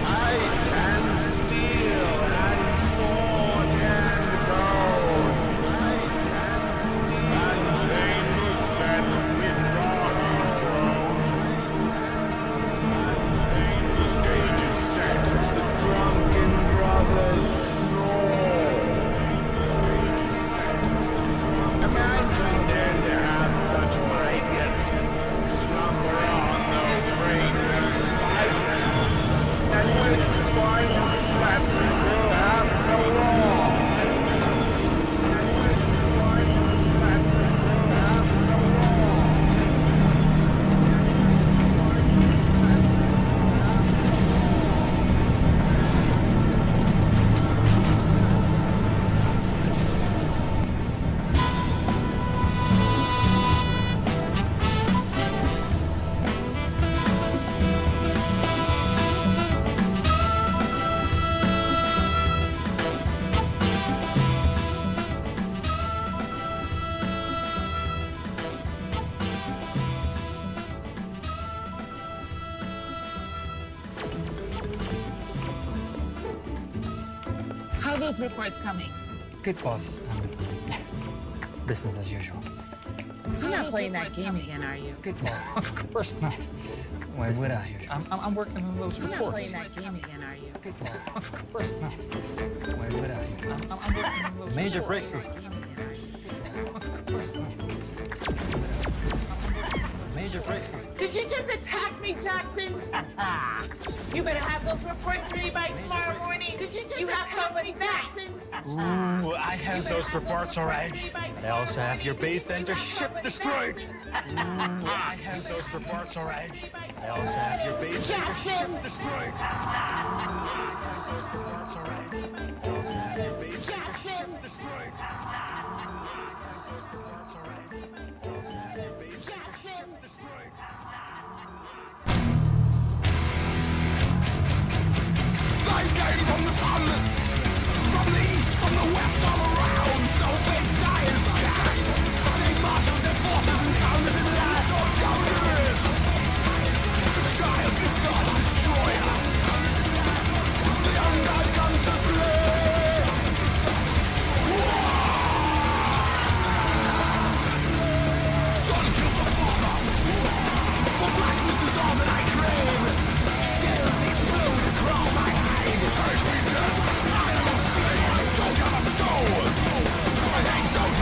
Ice and steel and sword and gold. Ice and steel and chains set with dark The stage is set. The drunken brothers snore. The stage is set. Imagine then to have such might yet slumber on those rangers violence. And with the final slap, we'll have no law. And with the final slap, we'll have no law. How are those reports coming? Good, boss. Business as usual. You're not playing that game again, are you? Good, boss. Of course not. Why would I? I'm working on those You're not reports. playing that game again, are you? Good, boss. Of course not. Why would I? I'm working on those Major Playing breakthrough. that game again, are you? Of course not. Major breakthrough. Did you just attack me, Jackson? You better have those reports ready by tomorrow morning. Did you just attack me, Jackson? Ooh, I have those reports already. I also have your base center ship destroyed. Ooh, I have those reports already. I also have your base center ship destroyed. I have those reports already. I also have your base center ship destroyed. I have those reports already. I also have your base center ship destroyed. They came from the sun, from the east, from the west, all around. So fate's die is cast. They marshal their forces and founders in last or counters. The child is not destroyer. The undone comes to slay. Son killed the father. For blackness is all that I crave. Shells explode across my hide. Take me death. I am a slave. I don't have a soul. My hands don't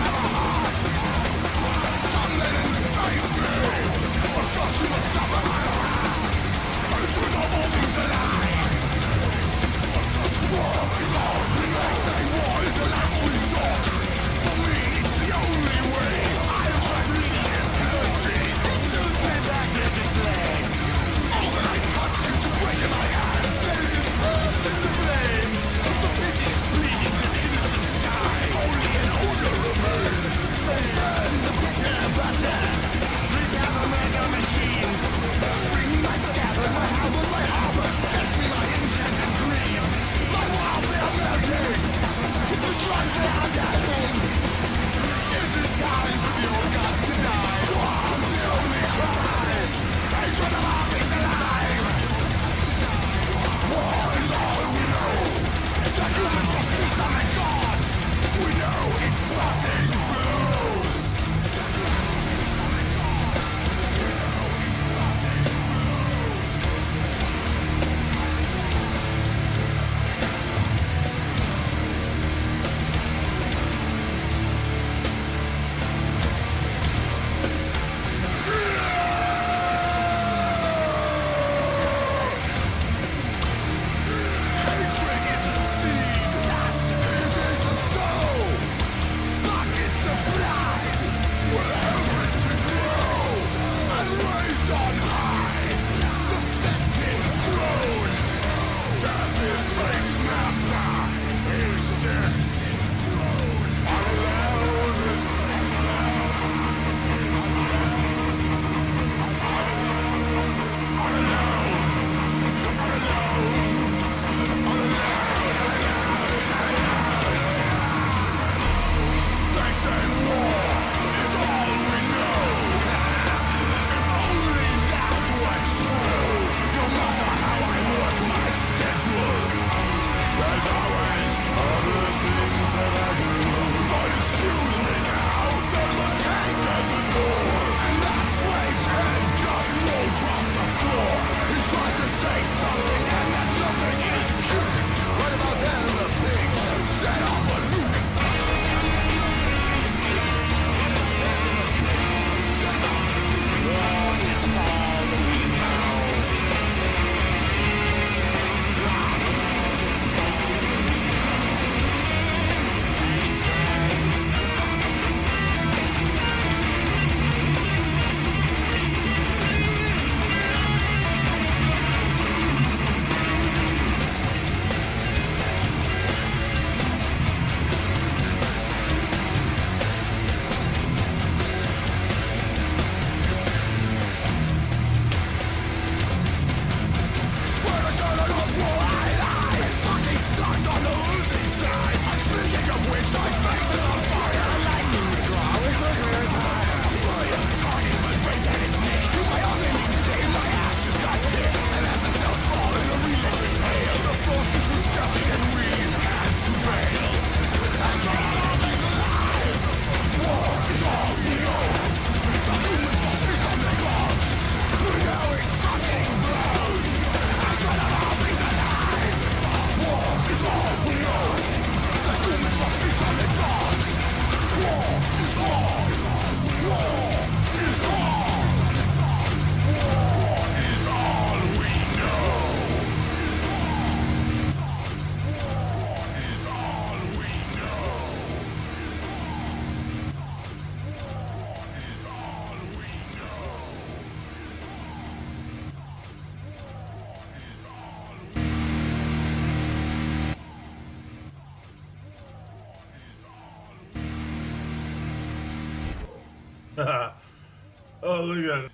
Oh, look at it.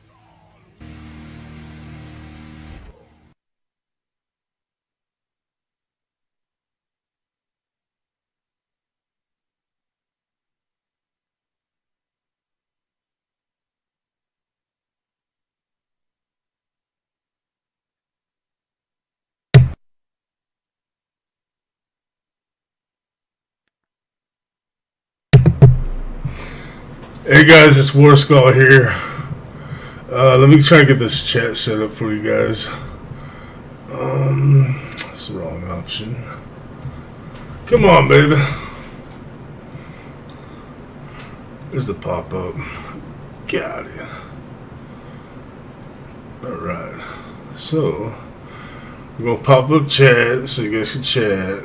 Hey guys, it's War Skull here. Let me try to get this chat set up for you guys. That's the wrong option. Come on, baby. There's the pop-up. Got it. Alright. So, we're going to pop up chat so you guys can chat.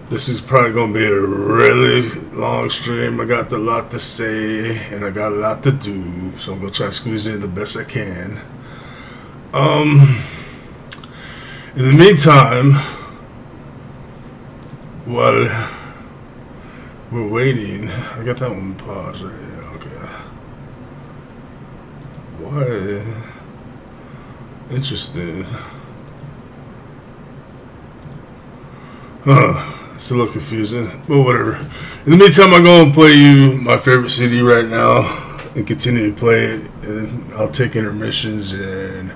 This is probably going to be a really long stream. I got a lot to say, and I got a lot to do, so I'm going to try to squeeze in the best I can. In the meantime, while we're waiting, I got that one paused right here. Okay. Why? Interesting. Huh. It's a little confusing, but whatever. In the meantime, I'm going to play you my favorite CD right now and continue to play it. And I'll take intermissions and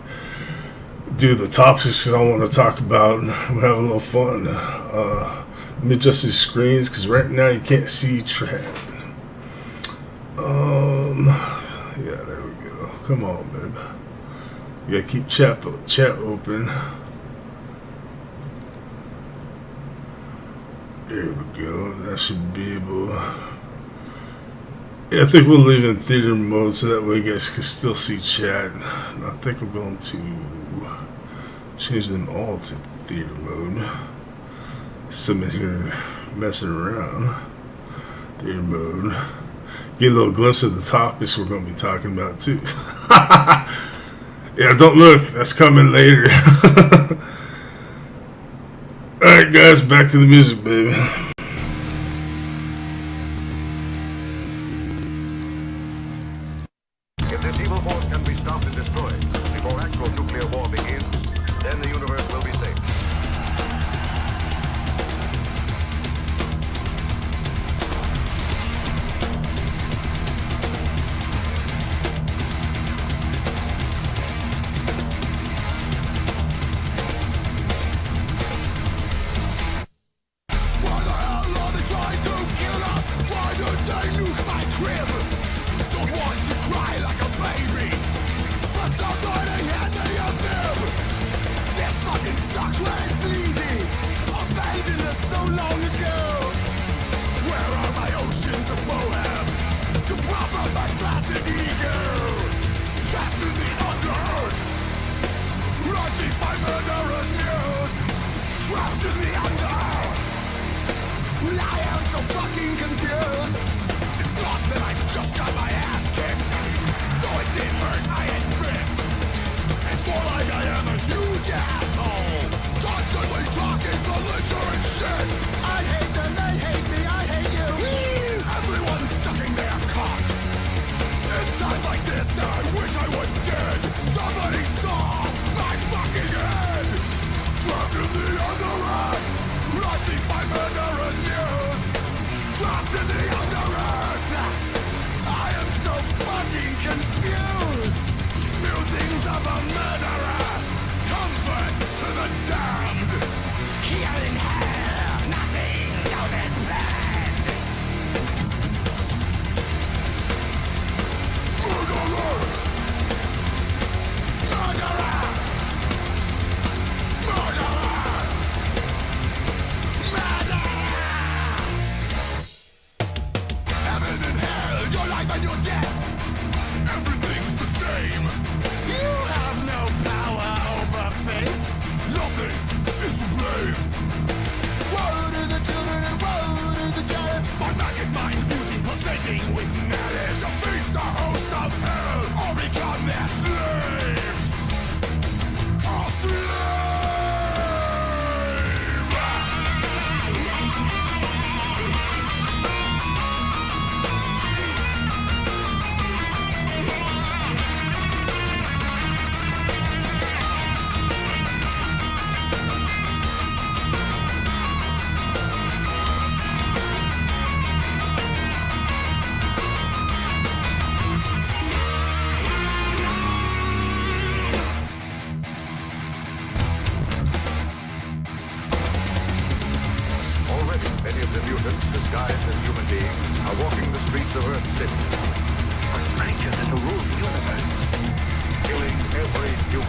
do the topics that I want to talk about. We'll have a little fun. Let me adjust these screens because right now you can't see chat. Yeah, there we go. Come on, babe. You gotta keep chat open. There we go. That should be able. Yeah, I think we'll leave in theater mode so that way you guys can still see chat. And I think I'm going to change them all to theater mode. Some in here messing around. Theater mode. Get a little glimpse of the topics we're going to be talking about too. Yeah, don't look. That's coming later. Alright guys, back to the music, baby. If this evil force can be stopped and destroyed before actual nuclear war begins, then the universe will be safe. Why the hell are they trying to kill us? Why did they nuke my crib? Don't want to cry like a baby, but somebody hand me a bib. This fucking sucks, really sleazy. Abandoned us so long ago. Where are my oceans of Moabs to prop up my classic ego? Trapped in the underearth, watching my murderous muse. Trapped in the underearth. Well, I am so fucking confused. It's not that I just got my ass kicked, though it did hurt, I admit. It's more like I am a huge asshole, constantly talking belligerent shit. I hate them, they hate me, I hate you. Everyone's sucking their cocks. It's times like this that I wish I was dead. Somebody saw my fucking head. Trapped in the underearth, watching my murderous muse. Trapped in the underearth. I am so fucking confused.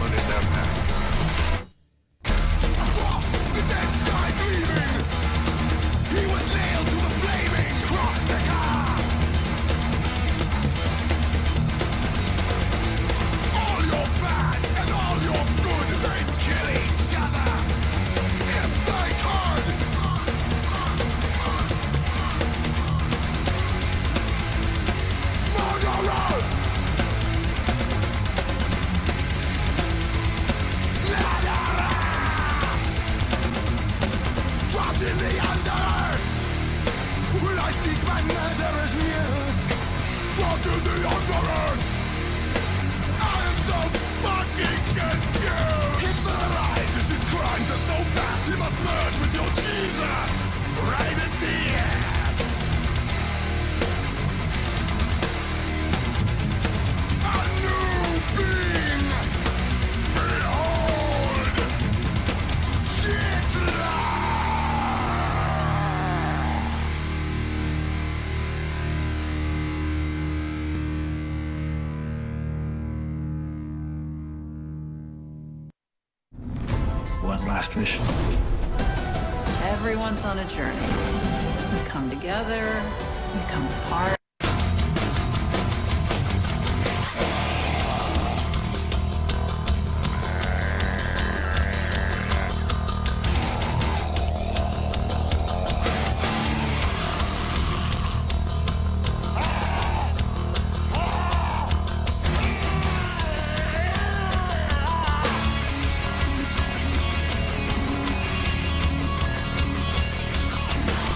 judgment in their path. Across the dead sky gleaming, he was nailed to the flaming cross the car. All your bad and all your good, they'd kill each other if they could. Murderer! Dropped in the underearth. Will I seek my murderer's muse? Dropped in the underearth. I am so fucking confused. Hitler arises, his crimes are so vast, he must merge with your Jesus right in the ass. A new being. Behold, Hitler. One last mission. Everyone's on a journey. We come together, we come apart.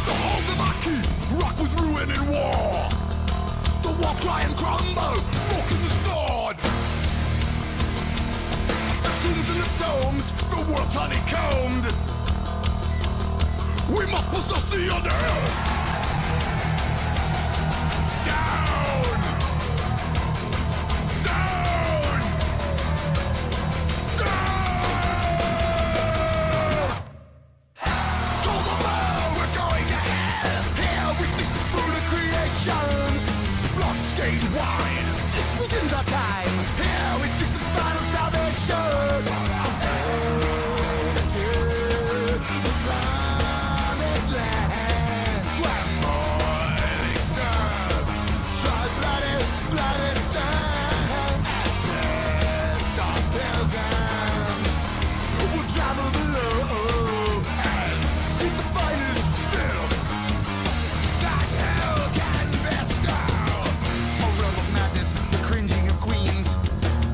The halls of Aki rock with ruin and war. The walls cry and crumble, mocking the sword. The tombs and the domes, the world's honeycombed. We must possess the underearth. Down! Down! Down! Toll the bell, we're going to hell. Here we seek the fruit of creation. Blood-stained wine, it sweetens our time. Here we seek the final salvation. To the promised land. Sweat boiling sun, tried bloody sun. As blessed our pilgrims will travel below and seek the finest filth that hell can bestow. A realm of madness, the cringing of queens,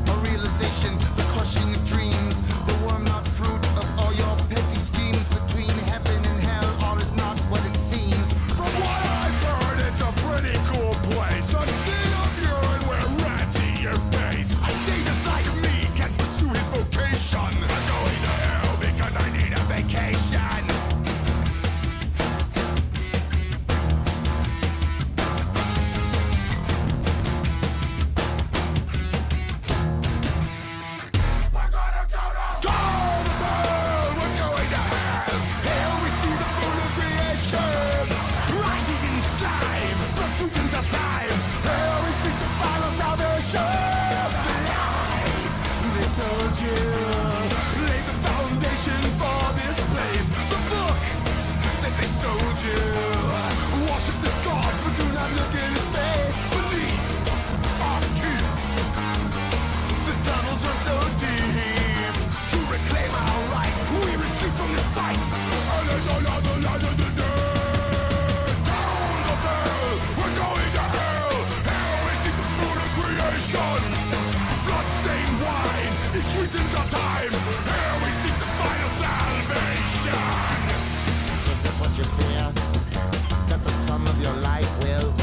a realization, the crushing of dreams, the worm not fruit of all your petty schemes. Between heaven and hell, all is not what it seems. From what I've heard, it's a pretty cool place. A sea of urine where rats eat your face. A sadist like me can pursue his vocation. I'm going to hell because I need a vacation. We're gonna go to Toll the bell, we're going to hell. Here we see the fruit of creation. Grinding in slime, the truth of time. Here we seek the final salvation. The lies they told you laid the foundation for this place. The book that they sold you. Worship this God, but do not look in his face. Beneath our teeth, the tunnels run so deep. To reclaim our right, we retreat from this fight. And there's another light in the day. Toll the bell, we're going to hell. Here we see the fruit of creation. Blood-stained wine, it sweetens our time. Here we seek the final salvation. Is this what you fear? That the sum of your life will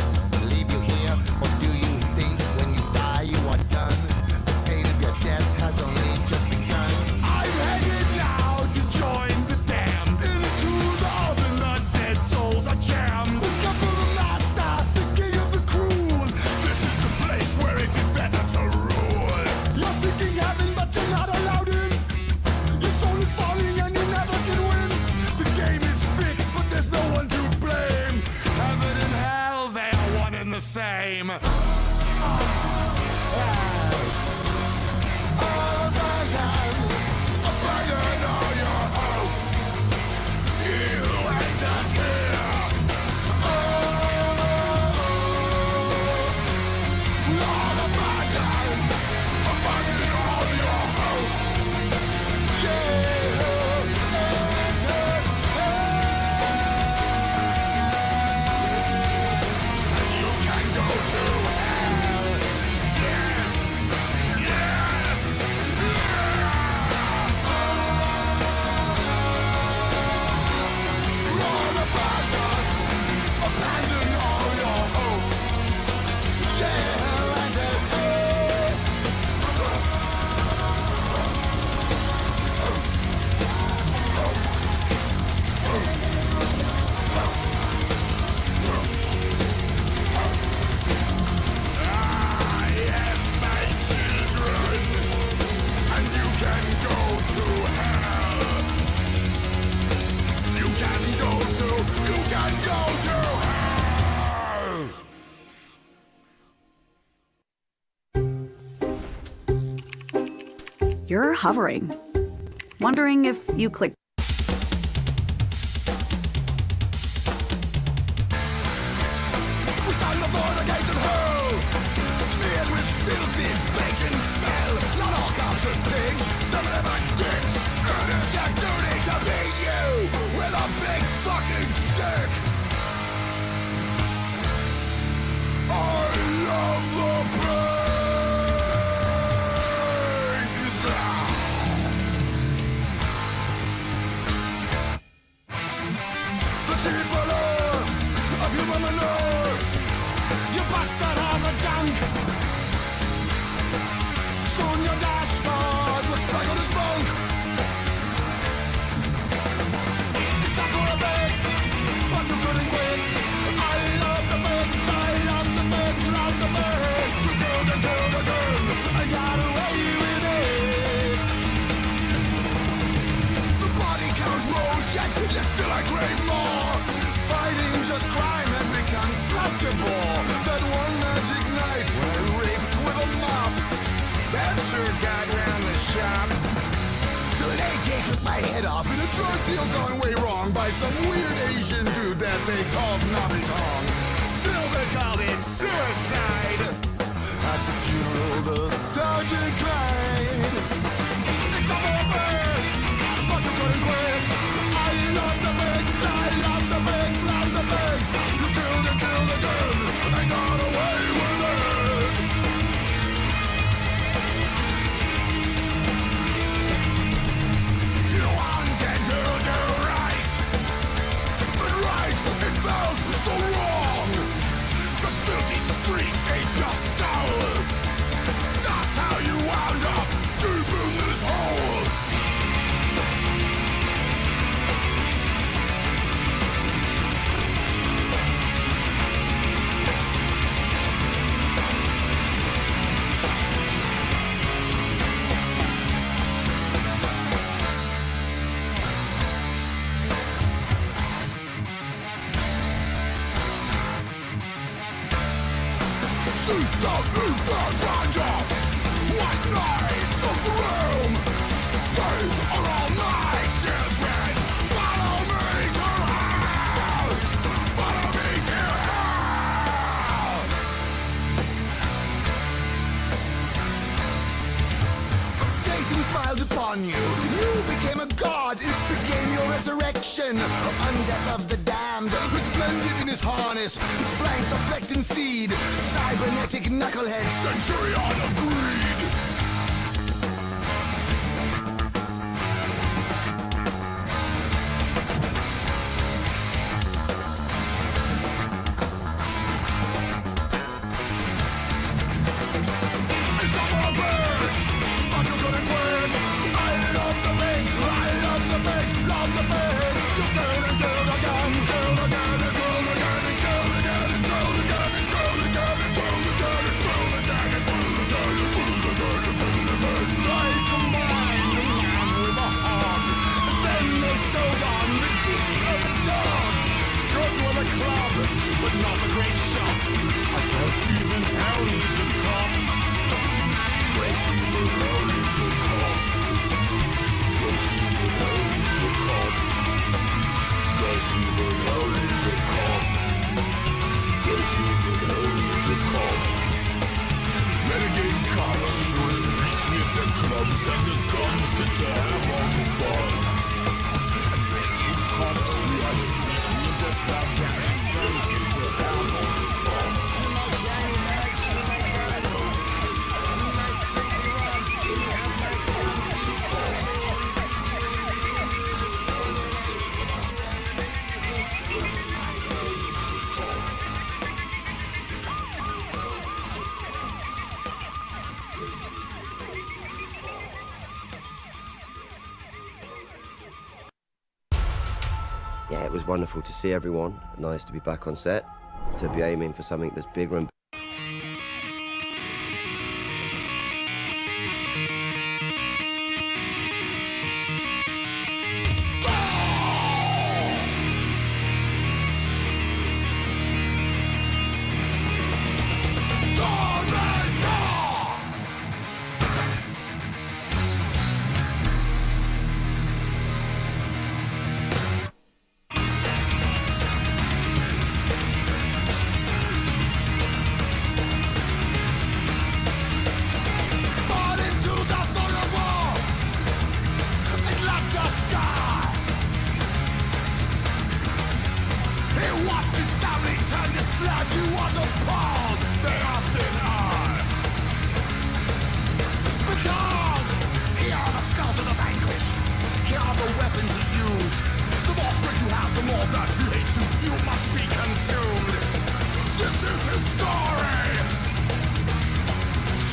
leave you here? Or do you think when you die you are done? The pain of your death has only just begun. I'm headed now to join the damned. Into the oven, the dead souls are jammed. We come for the master, the king of the cruel. This is the place where it is better to rule. You're seeking heaven, but you're not allowed in. Your soul is falling and you never can win. The game is fixed, but there's no one to blame. Heaven and hell, they are one and the same. Yes. All of us can go to hell. You're hovering, wondering if you click. We stand before the gates of hell, smeared with filthy bacon smell. Not all cops are pigs, some of them are dicks. And it's their duty to beat you with a big fucking stick. I love the pigs. The cheap manure of human manure. You bastard has a junk. Soon your dashboard was speckled in spunk. It's not for a bit, but you couldn't quit. I love the pigs, I love the pigs, love the pigs. You killed and killed again, I got away with it. The body count rose, yet still I crave more. Fighting just crime had become such a bore. That one magic night when I raped with a mop, that sure got round the shop. Till an AK took my head off in a drug deal gone way wrong by some weird Asian dude that they called Nobby Tong. Still they called it suicide. At the funeral the sergeant cried, it's not for a bird, but you couldn't quit. I love the pigs, I love the pigs, love the pigs. You killed and killed again, and got away with it. You wanted to do right, but right, it felt so wrong. The filthy streets ate your soul. That's how you wound up deep in this hole. Seek the ganja, white knights of the room. They are all my children. Follow me to hell. Follow me to hell. Satan smiled upon you. You became a god. It became your resurrection. Undeath of the damned, resplendent in his harness, his flanks are flecked in seed. Cybernetic knucklehead, centurion of greed. It's not for a bird, but you couldn't quit. I love the pigs, I love the pigs, love the pigs. You killed and killed again, killed again and killed again and killed again and killed again and killed again and killed again and killed again and killed again and killed again and killed again. I combined the man with a hog, and then they sewed on the dick of a dog. Good with a club, but not a great shot. I guess even hell needs a cop. Guess even hell needs a cop. Guess even hell needs a cop. Guess even hell needs a cop. Guess even hell needs a cop. Renegade cops was priests with the clubs and the guns that to have all the fun. And renegade cops was priests with the clubs and the guns that to have all the fun. Yeah, it was wonderful to see everyone. Nice to be back on set, to be aiming for something that's bigger and weapons he used. The more strength you have, the more that he hates you. You must be consumed. This is his story.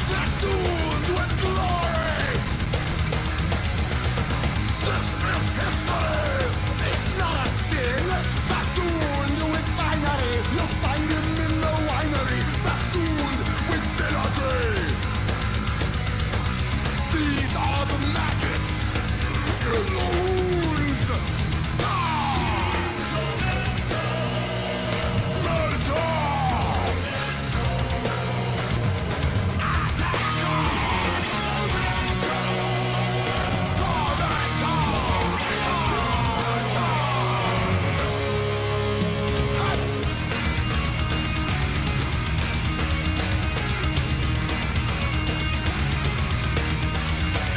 Festooned with glory. This is history. It's not a sin. Festooned with finery. You'll find him in the winery. Festooned with vinegar. These are the maggots in the wounds.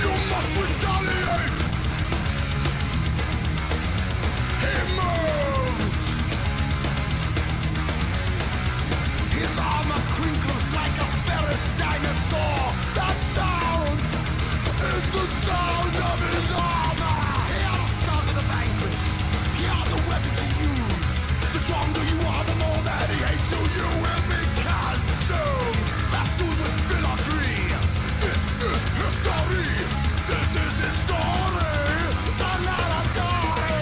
You must retaliate. He moves. His armor crinkles like a Ferris dinosaur. That sound is the sound of his armor. Here are the scars of the vanquished. Here are the weapons he used. The stronger you are, the more that he hates you. You will be consumed. Festooned with filigree. This is history. This is his story. The Lalagari.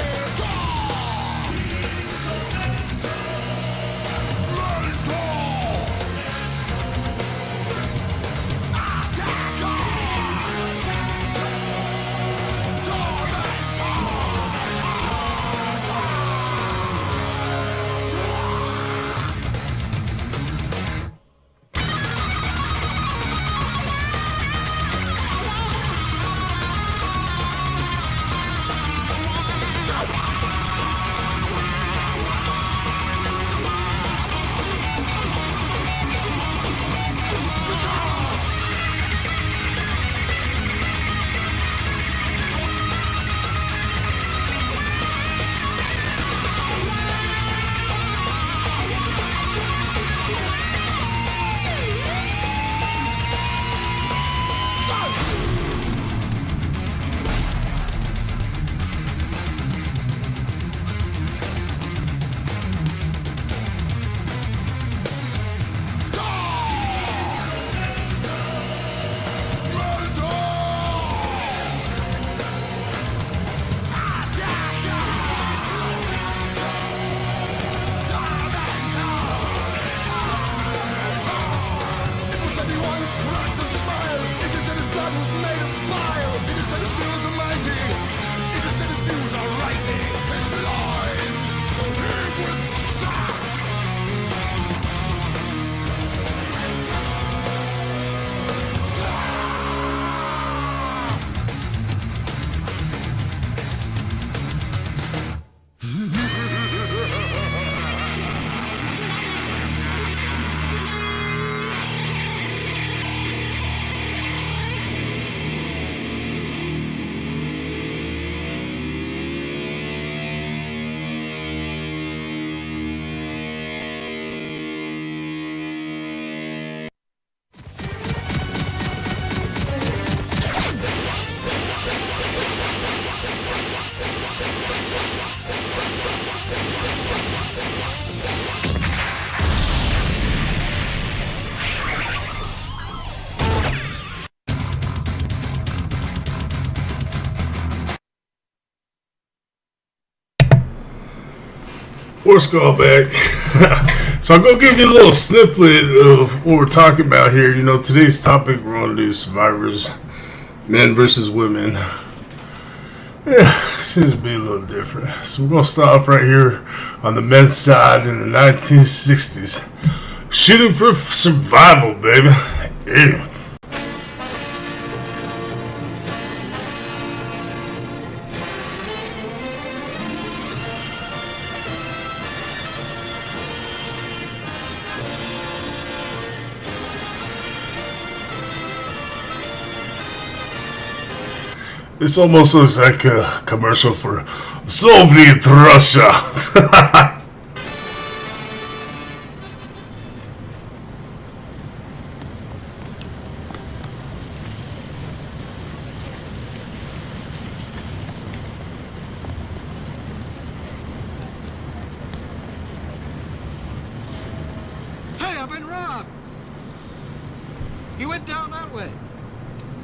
Or Skull back. So I'll go give you a little snippet of what we're talking about here. You know, today's topic, we're going to do survivors, men versus women. Yeah, seems to be a little different. So we're going to start off right here on the men's side in the 1960s. Shooting for survival, baby. Yeah. This almost looks like a commercial for Soviet Russia. I've been robbed. He went down that way.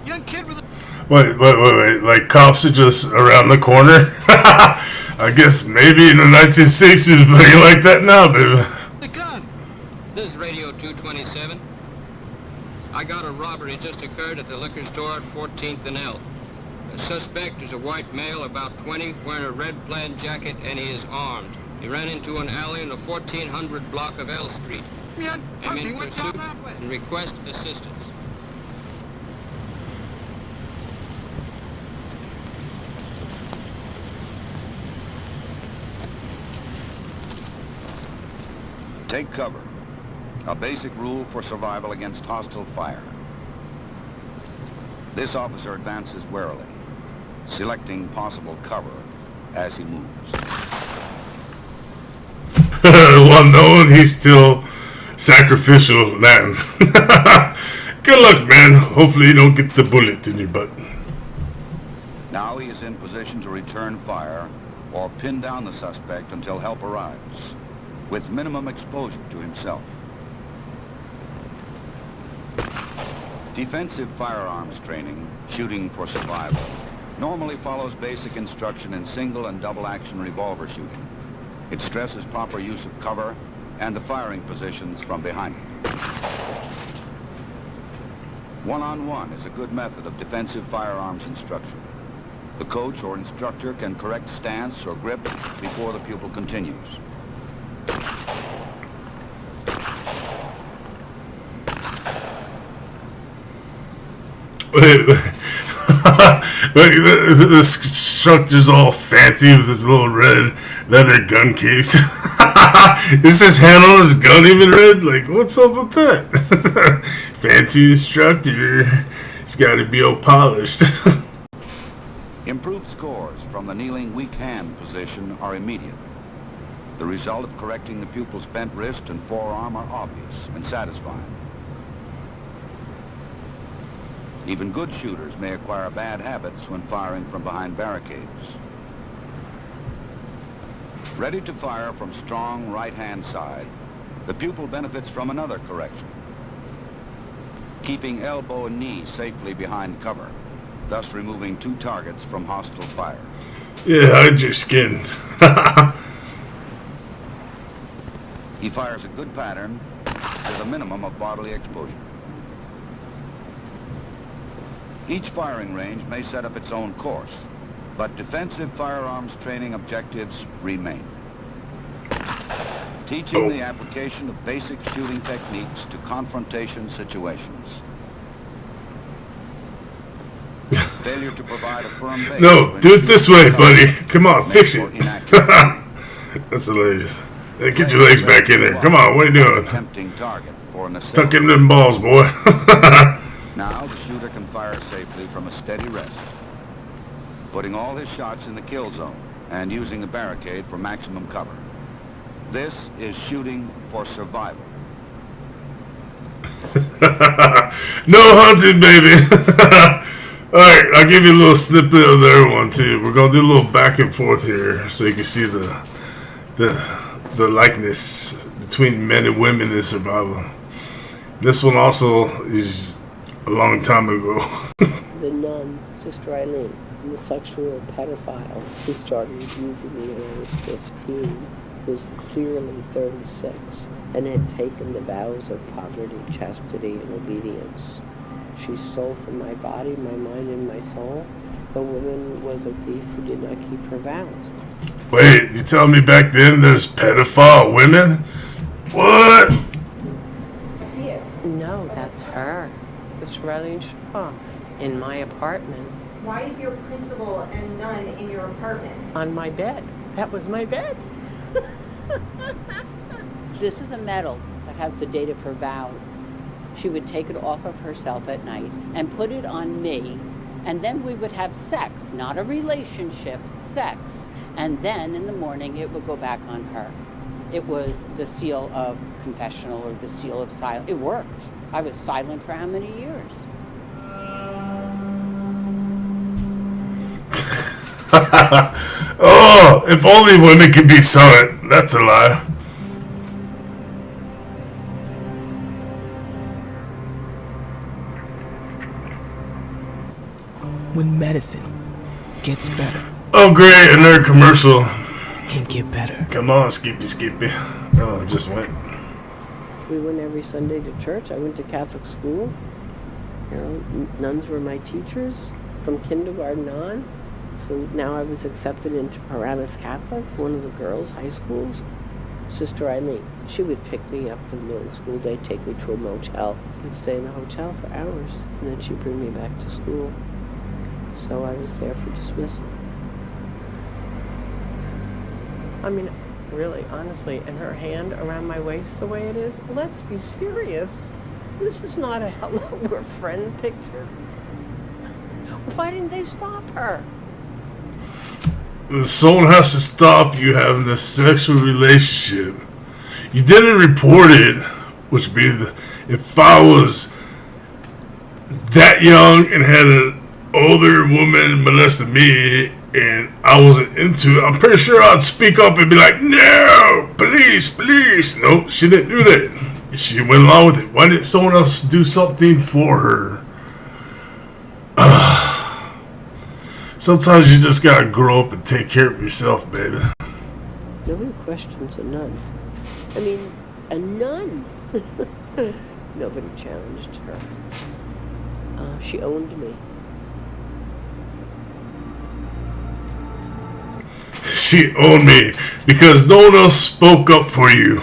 Young kid with a... Wait. Like, cops are just around the corner? I guess maybe in the 1960s, but you like that now, baby. The gun. This is Radio 227. I got a robbery just occurred at the liquor store at 14th and L. The suspect is a white male, about 20, wearing a red plaid jacket, and he is armed. He ran into an alley in the 1400 block of L Street. Yeah, I'm he in went down pursuit that way. and request assistance. Take cover. A basic rule for survival against hostile fire. This officer advances warily, selecting possible cover as he moves. Well, knowing he's still sacrificial, man. Good luck, man. Hopefully you don't get the bullet in your butt. Now he is in position to return fire or pin down the suspect until help arrives, with minimum exposure to himself. Defensive firearms training, shooting for survival, normally follows basic instruction in single and double action revolver shooting. It stresses proper use of cover and the firing positions from behind it. One-on-one is a good method of defensive firearms instruction. The coach or instructor can correct stance or grip before the pupil continues. Wait. This instructor's all fancy with his little red leather gun case. Is his hand on his gun even red? Like, what's up with that? Fancy instructor. He's got to be all polished. Improved scores from the kneeling weak hand position are immediate. The result of correcting the pupil's bent wrist and forearm are obvious and satisfying. Even good shooters may acquire bad habits when firing from behind barricades. Ready to fire from strong right-hand side, the pupil benefits from another correction. Keeping elbow and knee safely behind cover, thus removing two targets from hostile fire. Yeah, hide your skin. He fires a good pattern with a minimum of bodily exposure. Each firing range may set up its own course, but defensive firearms training objectives remain. Teaching the application of basic shooting techniques to confrontation situations. Failure to provide a firm base. No, do it this way, buddy. Come on, fix it. That's hilarious. Hey, get your legs back in there. Come on, what are you doing? Tempting target for an Tuck in them balls, boy. Now the shooter can fire safely from a steady rest, putting all his shots in the kill zone and using the barricade for maximum cover. This is shooting for survival. No hunting, baby. Alright, I'll give you a little snippet of the other one too. We're gonna do a little back and forth here so you can see the likeness between men and women in survival. This one also is a long time ago. The nun, Sister Eileen, the sexual pedophile who started using me when I was 15, was clearly 36 and had taken the vows of poverty, chastity, and obedience. She stole from my body, my mind, and my soul. The woman was a thief who did not keep her vows. Wait, you telling me back then there's pedophile women? What? That's you. No, that's her. Sister Eileen Shaw, in my apartment. Why is your principal and nun in your apartment? On my bed. That was my bed. This is a medal that has the date of her vows. She would take it off of herself at night and put it on me, and then we would have sex, not a relationship, sex. And then in the morning it would go back on her. It was the seal of confessional or the seal of silence. It worked. I was silent for how many years? Oh, if only women could be silent. That's a lie. medicine gets better. Oh, great, another commercial. Can get better. Come on, Skippy. Oh, it just went. We went every Sunday to church. I went to Catholic school. You know, nuns were my teachers from kindergarten on. So now I was accepted into Paramus Catholic, one of the girls' high schools. Sister Eileen, she would pick me up for the middle school day, take me to a motel, and stay in the hotel for hours. And then she'd bring me back to school. So I was there for dismissal. I mean, really, honestly, and her hand around my waist the way it is, let's be serious. This is not a hello, we're friend picture. Why didn't they stop her? Someone has to stop you having a sexual relationship. You didn't report it, which would be if I was that young and had an older woman molested me and I wasn't into it, I'm pretty sure I'd speak up and be like, no, please. Nope, she didn't do that. She went along with it. Why didn't someone else do something for her? Sometimes you just gotta grow up and take care of yourself, baby. Nobody questions a nun. I mean, a nun. Nobody challenged her. She owned me. She owned me because no one else spoke up for you.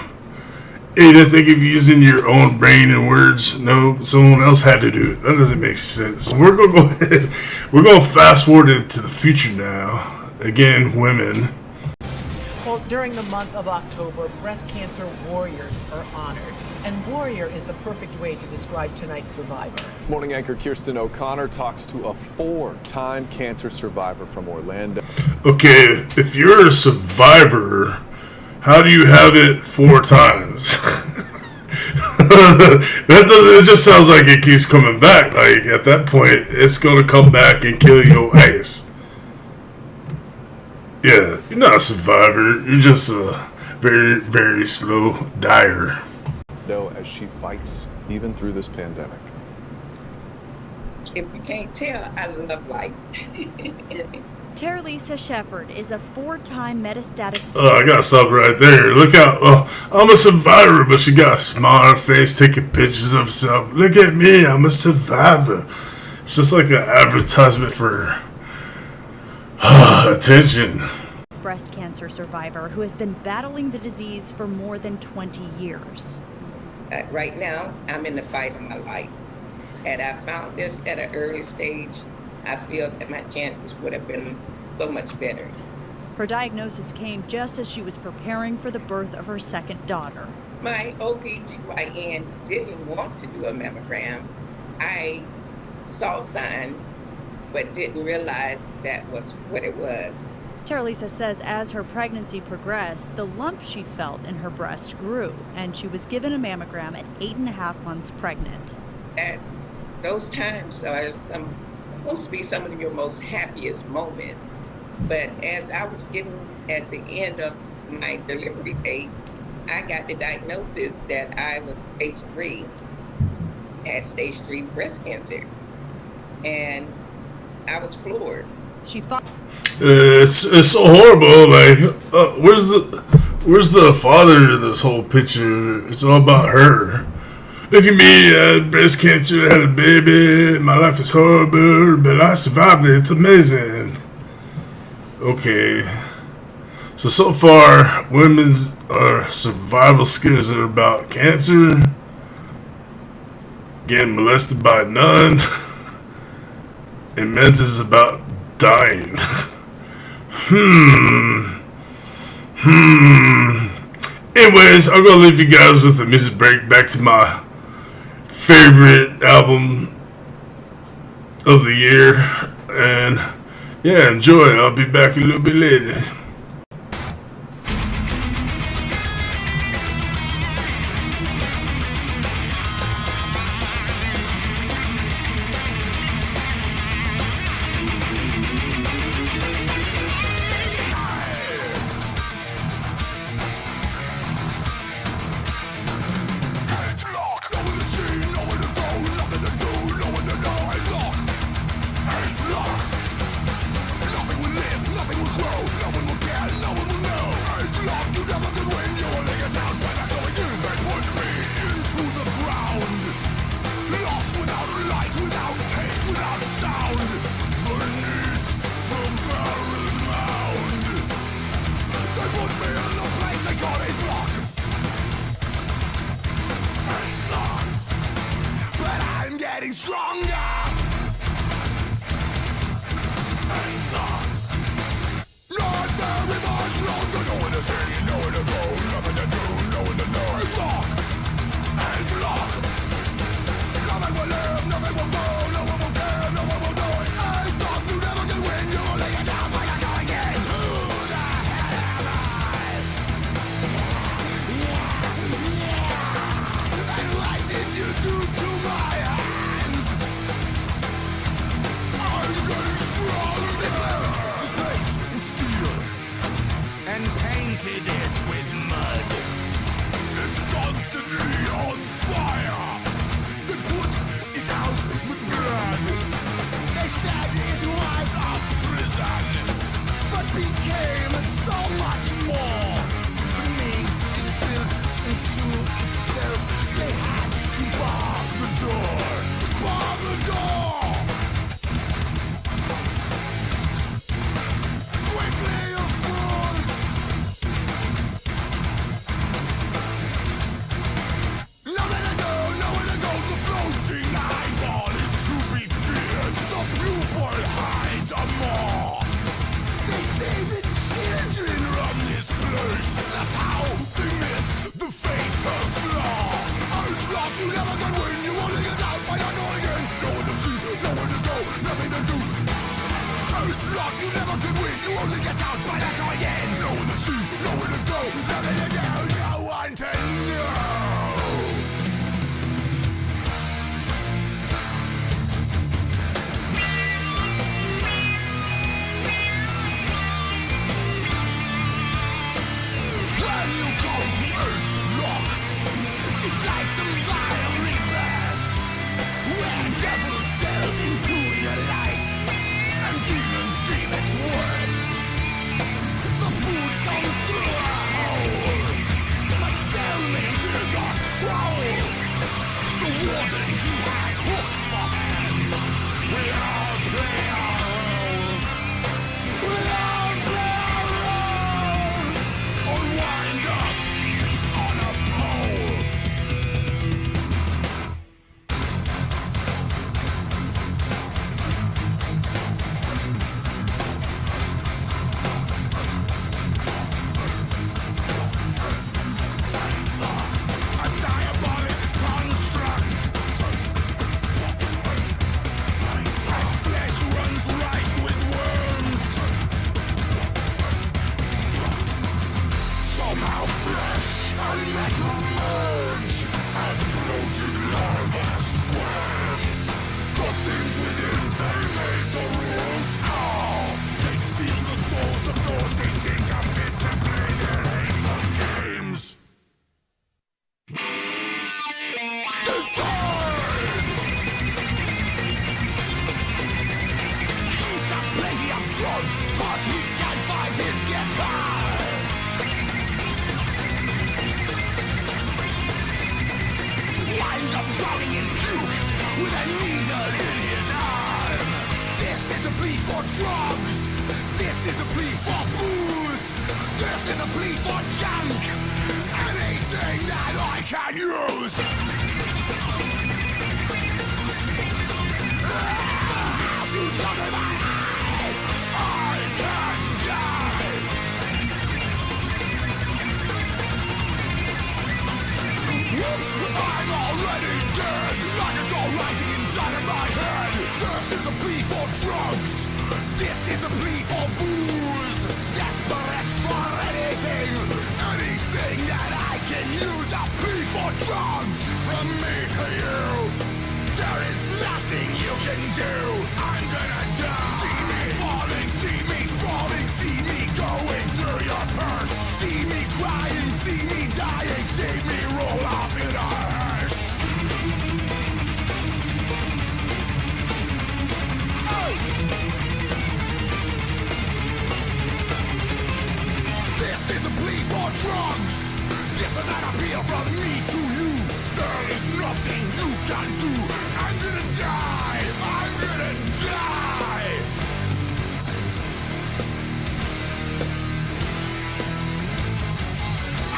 You didn't think of using your own brain and words. No, someone else had to do it. That doesn't make sense. We're gonna go ahead. We're gonna fast forward into the future now. Again, women. Well, during the month of October, breast cancer warriors are honored. And warrior is the perfect way to describe tonight's survivor. Morning anchor Kirsten O'Connor talks to a 4-time cancer survivor from Orlando. Okay, if you're a survivor, how do you have it 4 times? It just sounds like it keeps coming back. Like, at that point, it's gonna come back and kill your ass. Yeah, you're not a survivor. You're just a very, very slow dyer. As she fights even through this pandemic. If you can't tell, I love life. Terlisa Shepard is a 4-time metastatic. Oh, I gotta stop right there. Look out. I'm a survivor, but she got a smile on her face, taking pictures of herself. Look at me, I'm a survivor. It's just like an advertisement for attention. Breast cancer survivor who has been battling the disease for more than 20 years. Right now, I'm in the fight of my life. Had I found this at an early stage, I feel that my chances would have been so much better. Her diagnosis came just as she was preparing for the birth of her second daughter. My OBGYN didn't want to do a mammogram. I saw signs, but didn't realize that was what it was. Terlisa says as her pregnancy progressed, the lump she felt in her breast grew, and she was given a mammogram at 8.5 months pregnant. At those times are supposed to be some of your most happiest moments. But as I was getting at the end of my delivery date, I got the diagnosis that I was stage 3, had stage 3 breast cancer. And I was floored. She fought. It's so horrible. Like, where's the father in this whole picture? It's all about her. Look at me, I had breast cancer, I had a baby, my life is horrible, but I survived it. It's amazing. Okay. So far, women's survival skills are about cancer, getting molested by a nun, and men's is about dying. Anyways, I'm gonna leave you guys with a music break. Back to my favorite album of the year, and yeah, enjoy. I'll be back a little bit later. painted it with mud. It's constantly on fire. They put it out with blood. They said it was a prison, but became so much more. The means it built into itself. They had to bar the door. Bar the door. Quickly, you fools. Nowhere to go, nowhere to go. The floating eyeball is to be feared. The pupil hides a maw. They say the children run this place. That's how they missed the fatal flaw. Outlaw, you never can win. You only get out by not going again. Nowhere to see, nowhere to go, nothing to do. Outlaw, you never can win. You only get out by not going again. Nowhere to see, nowhere to go, nothing to do. No one to know. When you go to Earthlock, it's like some vile rebirth, where devils delve into your life, and demons deem its worth. The food comes through a hole. My cellmate is a troll. The warden, he has hooks for hands. We all play our roles. We all play our roles. Or wind up on a pole. A diabolic construct. As flesh runs rife with worms. Somehow flesh and metal merge as bloated larva squirms. The things within, they made the rules. Oh, they steal the souls of those they think are fit to play their hateful games. Destroyed! He's got plenty of drugs, but he can't find his guitar. Winds up drowning in puke with a needle in his arm. This is a plea for drugs. This is a plea for booze. This is a plea for junk. Anything that I can use. You jump in my eye. I can't die. Whoops, I'm already dead. Like it's alright inside of my head. This is a plea for drugs. This is a plea for booze. Desperate for anything. Anything that I can use. A plea for drugs. From me to you. There is nothing you can do. I'm gonna die. See me falling, see me sprawling, see me going through your purse. See me crying, see me dying, see me roll off in a hearse. Oh! This is a plea for drugs. This is an appeal from me to you. There is nothing you can do. I'm gonna die. I'm gonna die.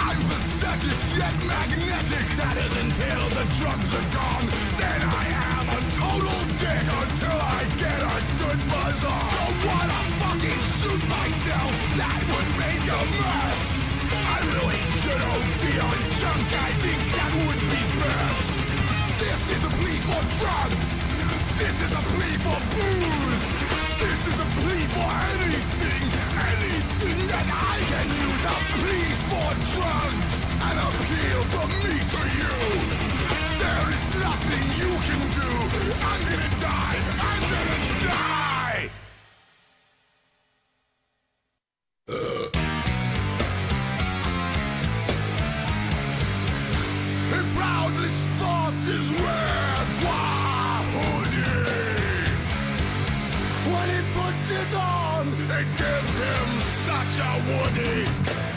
I'm pathetic yet magnetic. That is until the drugs are gone. Then I am a total dick until I get a good buzz on. Don't wanna fucking shoot myself. That would make a mess. I really should OD on junk. I think that would be best. This is a plea for drugs. This is a plea for booze. This is a plea for anything. Anything that I can use. A plea for drugs. An appeal from me to you. There is nothing you can do. I'm gonna die. I'm gonna die. puts his red hoodie. When he puts it on, it gives him such a woody.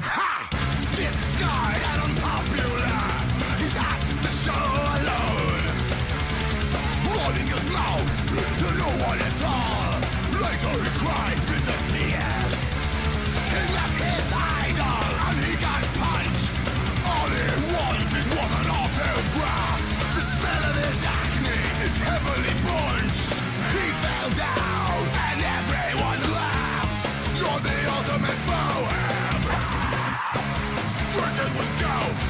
Ha! Sick-scarred and unpopular. He's at the show alone, running his mouth to no one at all. Later he cries bitter tears. He met his idol and he got punched. All he wanted was an autograph. The smell of his acne, it's heavily punched. He fell down and everyone laughed. You're the ultimate bohem, stricken with gout.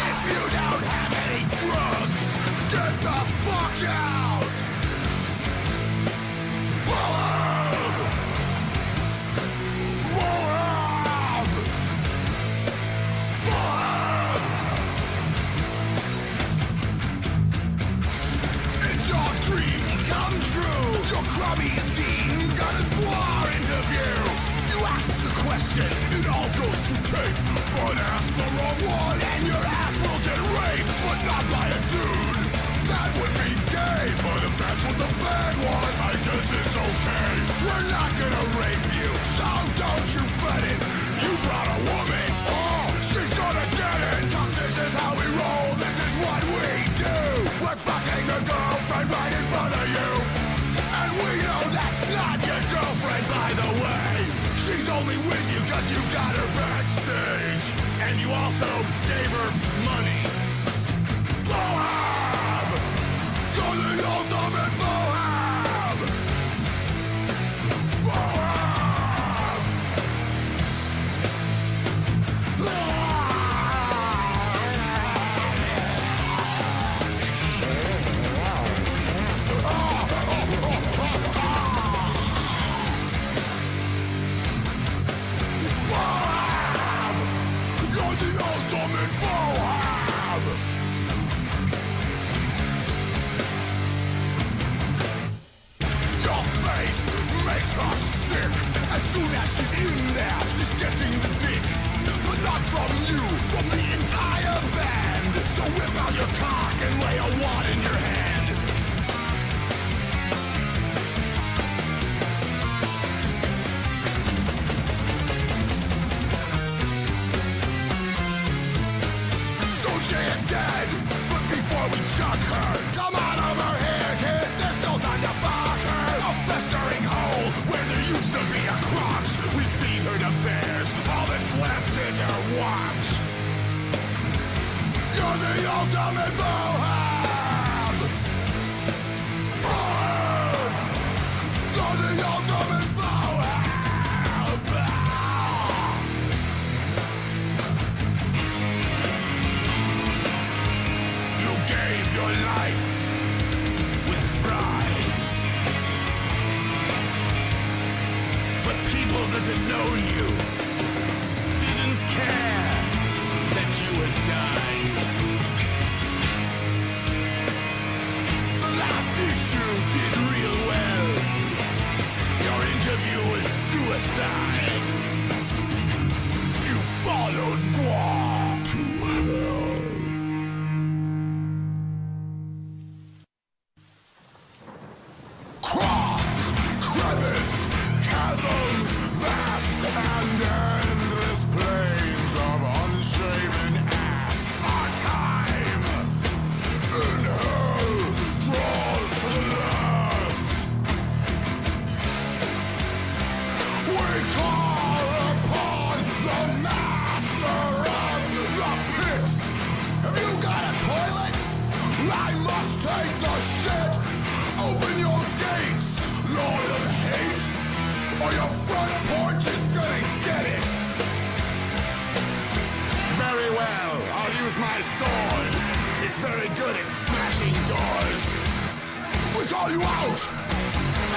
If you don't have any drugs, get the fuck out. Bohem! Bohem! Bohem! It's your dream come true. Your crummy scene got a noir interview. You ask the questions, it all goes to tape. But ask the wrong one and your ass will get raped. But not by a dude, that would be gay. But if that's what the band wants, I guess it's okay. We're not gonna rape you, so don't you fret it. You brought a woman, oh, she's gonna get it. Cause this is how we roll, this is what we do. We're fucking a girlfriend right in front of you. And we know that's not your girlfriend, by the way. She's only with you cause you got her backstage. And you also gave her money. Bohem! You're the ultimate bohem! Bohem! You're the ultimate bohem! Your face makes her sick. As soon as she's in there, she's getting the dick. But not from you, from the entire band. So whip out your cock and lay a wad in your hand. So Jay is dead, but before we chuck her, come out of her head, kid, there's no time to fuck her. A festering hole where there used to be a crotch. We feed her to bears, all that's left is her watch. You're the ultimate bohem! Bohem! You're the ultimate bohem! You gave your life with pride. But people that had known you didn't care that you had died. The last issue did real well. Your interview was suicide. You followed Bois to hell. Cross, creviced, chasms, vast and endless plains of unshaven ass. Our time in hell draws to the last. We call upon the master of the pit. Have you got a toilet? I must take the shit. Open your gates, Lord of Hate, or your front porch is gonna get it. Very well, I'll use my sword. It's very good at smashing doors. We call you out!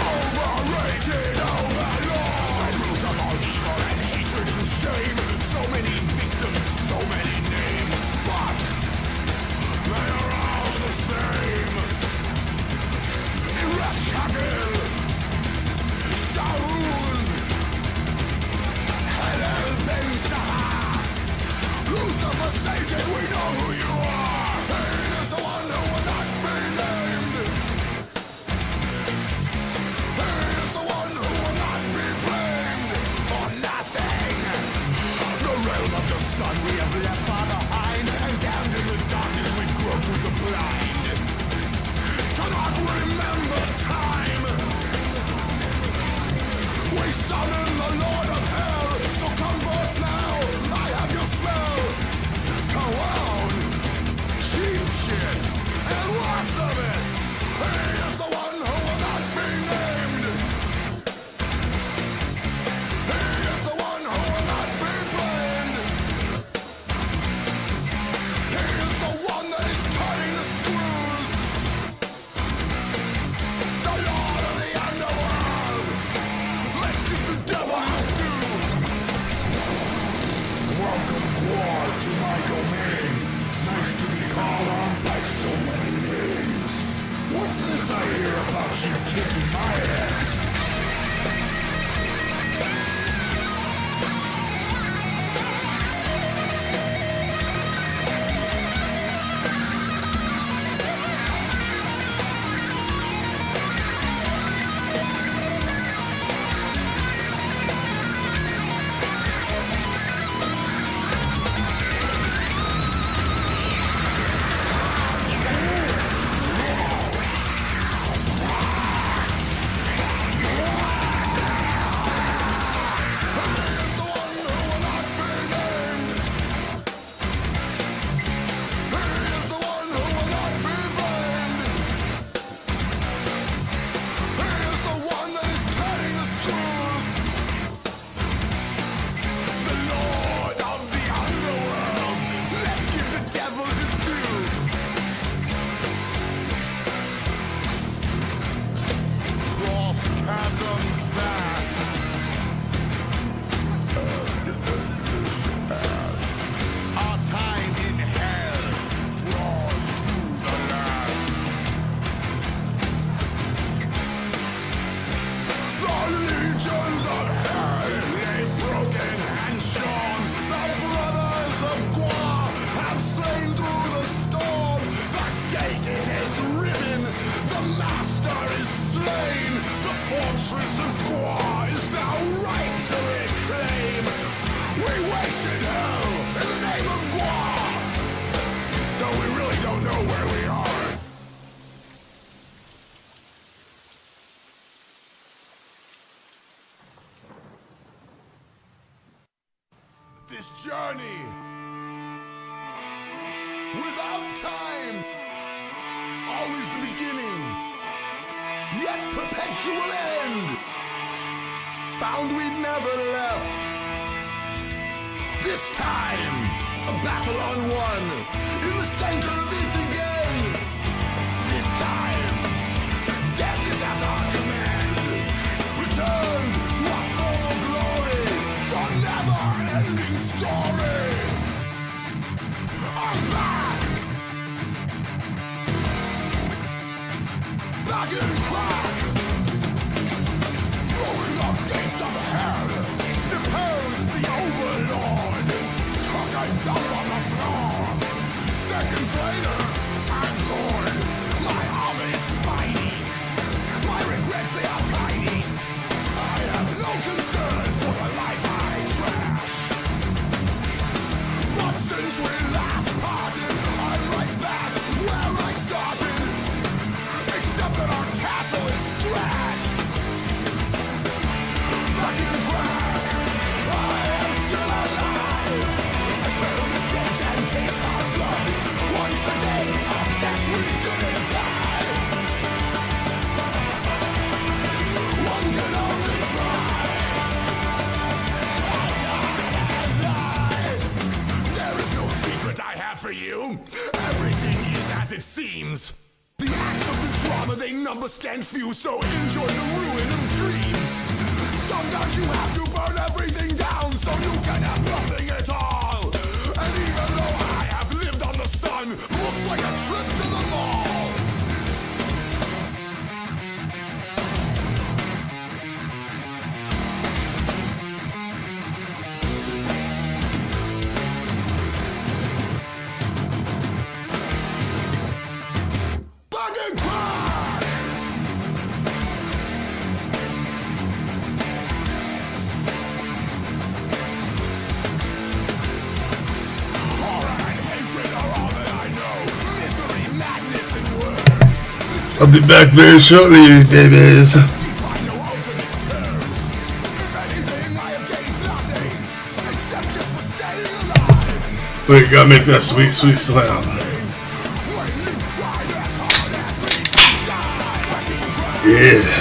Overrated overlord! Root of all evil and hatred and shame. So many victims, so many names. But they are all the same. Irashkabil, Shaul, Halal Ben Sahar, Lucifer Satan, we know who you are. He is the one sun we have left far behind, and damned in the darkness we've groped with the blind. Cannot remember time. We summon the Lord of Hell, so come forth now. I have your smell. Cologne, cheap shit, and lots of it. He is the one who will not be named. He is the one who will not be blamed. He is the one that is turning the screws. The Lord of the underworld. Let's give the devil his due. Welcome, Quad, to my domain. It's nice to be called on by so many names. What's this I hear about you kicking my ass? This journey without time, always the beginning, yet perpetual end. Found we'd never left. This time, a battle on one, in the center of it again. This time, death is at our command. Return to our former glory, the never-ending story. I'm back! Back in crack! Broke the gates of hell, deposed the overlord, took a dump on the floor. Seconds later, I'm bored. My arm is spiny. My regrets, they are tiny. I have no concern for the life I trash. But since we last parted, I'm right back where I started. Except that our castle is thrashed. Back in crack, I am still alive. I smell the stench and taste our blood. Once again, I guess we didn't die. One can only try. There is no secret I have for you. Everything is as it seems. The acts of the drama, they number stand few, so enjoy the ruin of dreams. Sometimes you have to burn everything down so you can have nothing at all. And even though I have lived on the sun, looks like a trip to the mall. Back in crack! I'll be back very shortly, babies. Wait, gotta make that sweet, sweet sound. Yeah.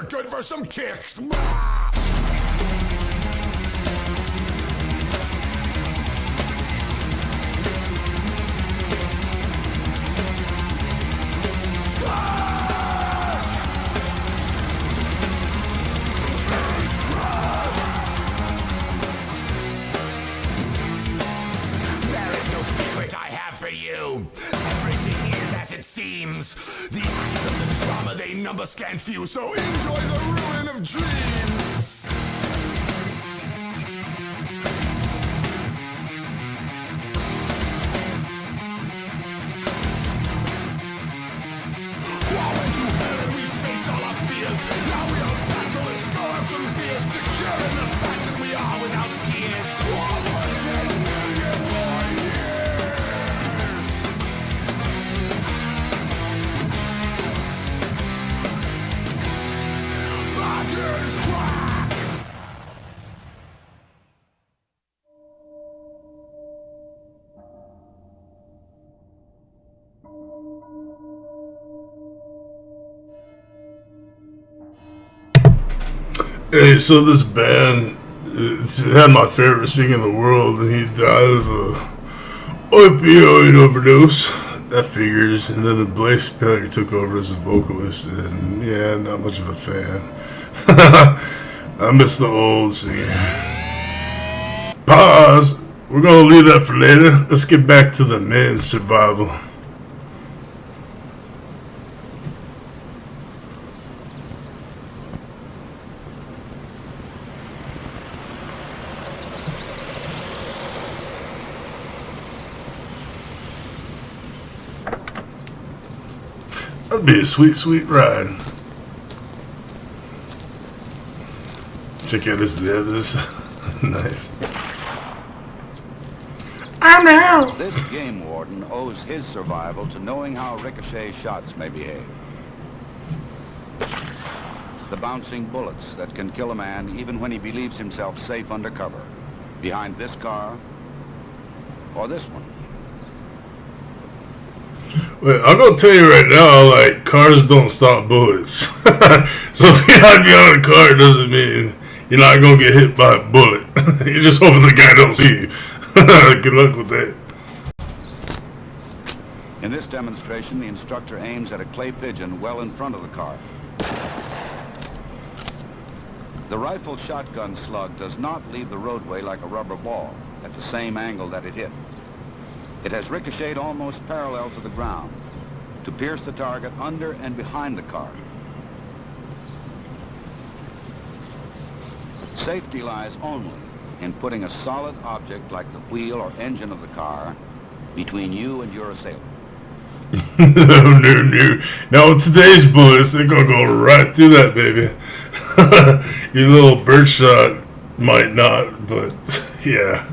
Good for some kicks. Seems the acts of the drama, they number scan few, so enjoy the ruin of dreams. Went to hell and we face all our fears. Now we are back, so let's go have some beer. Secure in the fact that we are without peers. 1 million more years. Back in track. Hey, so this band had my favorite singer in the world, and he died of a opioid overdose. That figures. And then the Blaze Bayley took over as a vocalist, and yeah, not much of a fan. I miss the old singer. Pause. We're gonna leave that for later. Let's get back to the men's survival. That'd be a sweet, sweet ride. Check out his leathers. Nice. I'm out. This game warden owes his survival to knowing how Ricochet's shots may behave. The bouncing bullets that can kill a man even when he believes himself safe under cover. Behind this car or this one. Wait, I'm gonna tell you right now, like, cars don't stop bullets. So if you're behind me on a car, it doesn't mean you're not gonna get hit by a bullet. You're just hoping the guy don't see you. Good luck with that. In this demonstration, the instructor aims at a clay pigeon well in front of the car. The rifle shotgun slug does not leave the roadway like a rubber ball at the same angle that it hit. It has ricocheted almost parallel to the ground to pierce the target under and behind the car. Safety lies only in putting a solid object like the wheel or engine of the car between you and your assailant. No. Now with today's bullets, they're gonna go right through that, baby. Your little birdshot might not, but yeah.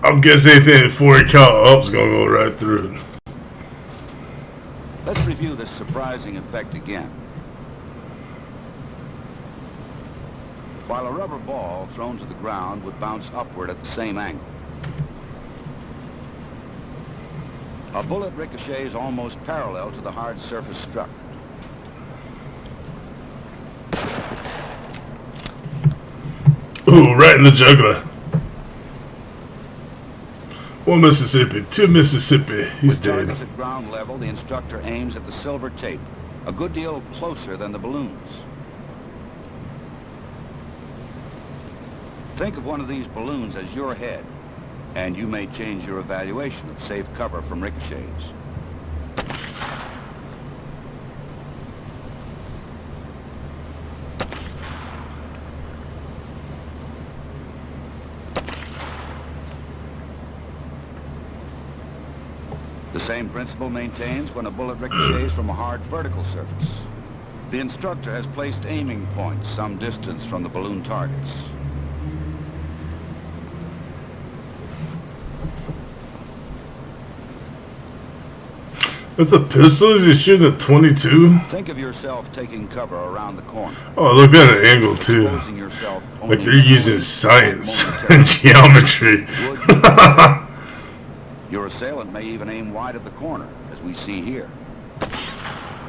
I'm guessing anything 40 cal up's gonna go right through it. Let's review this surprising effect again. While a rubber ball thrown to the ground would bounce upward at the same angle, a bullet ricochets almost parallel to the hard surface struck. Ooh, right in the jugular. 1 Mississippi, 2 Mississippi. He's dead. At ground level, the instructor aims at the silver tape, a good deal closer than the balloons. Think of one of these balloons as your head, and you may change your evaluation of safe cover from ricochets. The same principle maintains when a bullet ricochets from a hard vertical surface. The instructor has placed aiming points some distance from the balloon targets. That's a pistol? Is he shooting at 22? Think of yourself taking cover around the corner. Oh, look at an angle too. Like they're using science and geometry. Your assailant may even aim wide at the corner, as we see here.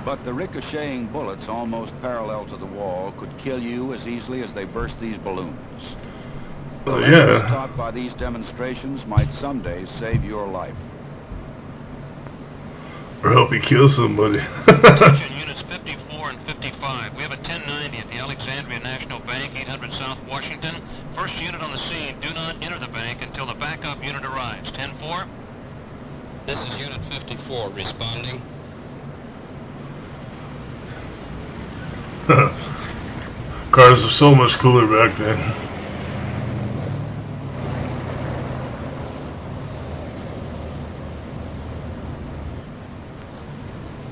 But the ricocheting bullets almost parallel to the wall could kill you as easily as they burst these balloons. The lessons taught by these demonstrations might someday save your life. Or help you kill somebody. Attention units 54 and 55. We have a 1090 at the Alexandria National Bank, 800 South Washington. First unit on the scene, do not enter the bank until the backup unit arrives. 10-4. This is Unit 54 responding. Cars were so much cooler back then.